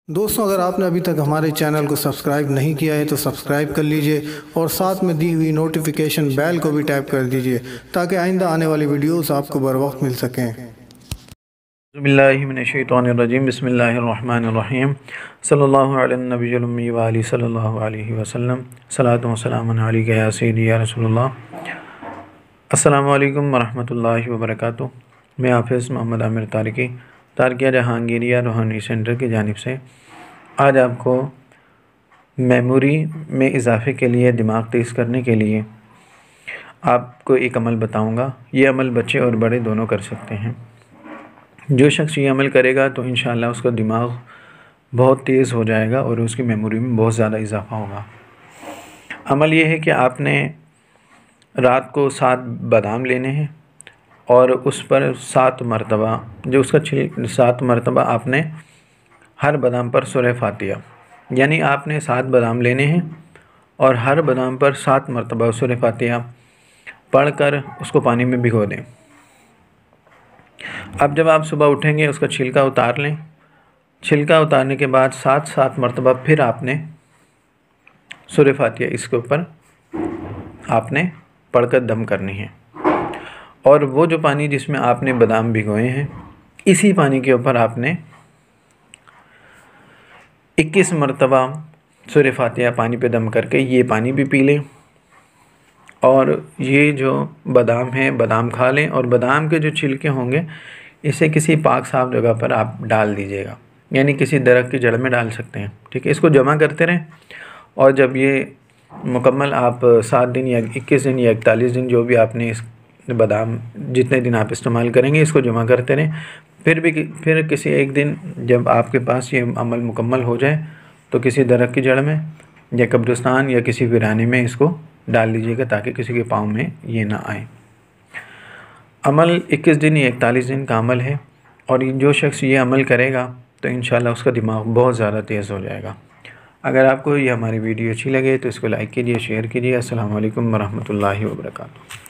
दोस्तों, अगर आपने अभी तक हमारे चैनल को सब्सक्राइब नहीं किया है तो सब्सक्राइब कर लीजिए और साथ में दी हुई नोटिफिकेशन बेल को भी टैप कर दीजिए ताकि आइंदा आने वाली वीडियोस आपको बर वक्त मिल सकें। बिस्मिल्लाहिर्रहमानिर्रहीम बिस्मिल्लाहिर्रहमानिर्रहीम सल्लल्लाहु अला नबिय्यिल उम्मी व आलिहि सल्लल्लाहु अलैहि वसल्लम सलातु व सलामुन अलैका या सय्यदी या रसूलल्लाह। अस्सलामु अलैकुम व रहमतुल्लाहि व बरकातुहू। मैं हाफिज़ मोहम्मद आमिर तारकिया जहांगीरिया रूहानी सेंटर की जानिब से आज आपको मेमोरी में इजाफ़े के लिए, दिमाग तेज़ करने के लिए आपको एक अमल बताऊंगा। ये अमल बच्चे और बड़े दोनों कर सकते हैं। जो शख्स ये अमल करेगा तो इंशाअल्लाह उसका दिमाग बहुत तेज़ हो जाएगा और उसकी मेमोरी में बहुत ज़्यादा इजाफ़ा होगा। अमल ये है कि आपने रात को 7 बादाम लेने हैं और उस पर 7 मरतबा जो उसका 7 मरतबा आपने हर बादाम पर सूरह फातिहा, यानी आपने 7 बादाम लेने हैं और हर बादाम पर 7 मरतबा सूरह फातिहा पढ़कर उसको पानी में भिगो दें। अब जब आप सुबह उठेंगे उसका छिलका उतार लें। छिलका उतारने के बाद 7 मरतबा फिर आपने सूरह फातिहा इसके ऊपर आपने पढ़कर दम करनी है और वो जो पानी जिसमें आपने बादाम भिगोए हैं इसी पानी के ऊपर आपने 21 मरतबा सूरह फातिहा पानी पे दम करके ये पानी भी पी लें और ये जो बादाम है बादाम खा लें और बादाम के जो छिलके होंगे इसे किसी पाक साफ जगह पर आप डाल दीजिएगा, यानी किसी दरख्त की जड़ में डाल सकते हैं। ठीक है, इसको जमा करते रहें और जब ये मुकम्मल आप 7 दिन या 21 दिन या 41 दिन जो भी आपने इस बादाम जितने दिन आप इस्तेमाल करेंगे इसको जमा करते रहें। फिर किसी एक दिन जब आपके पास ये अमल मुकम्मल हो जाए तो किसी दरख्त की जड़ में या कब्रिस्तान या किसी वीराने में इसको डाल लीजिएगा ताकि किसी के पाँव में ये ना आए। अमल 21 दिन या 41 दिन का अमल है और जो शख्स ये अमल करेगा तो इंशाअल्लाह उसका दिमाग बहुत ज़्यादा तेज़ हो जाएगा। अगर आपको ये हमारी वीडियो अच्छी लगे तो इसको लाइक कीजिए, शेयर कीजिए। अस्सलामु अलैकुम व रहमतुल्लाहि व बरकातुहू।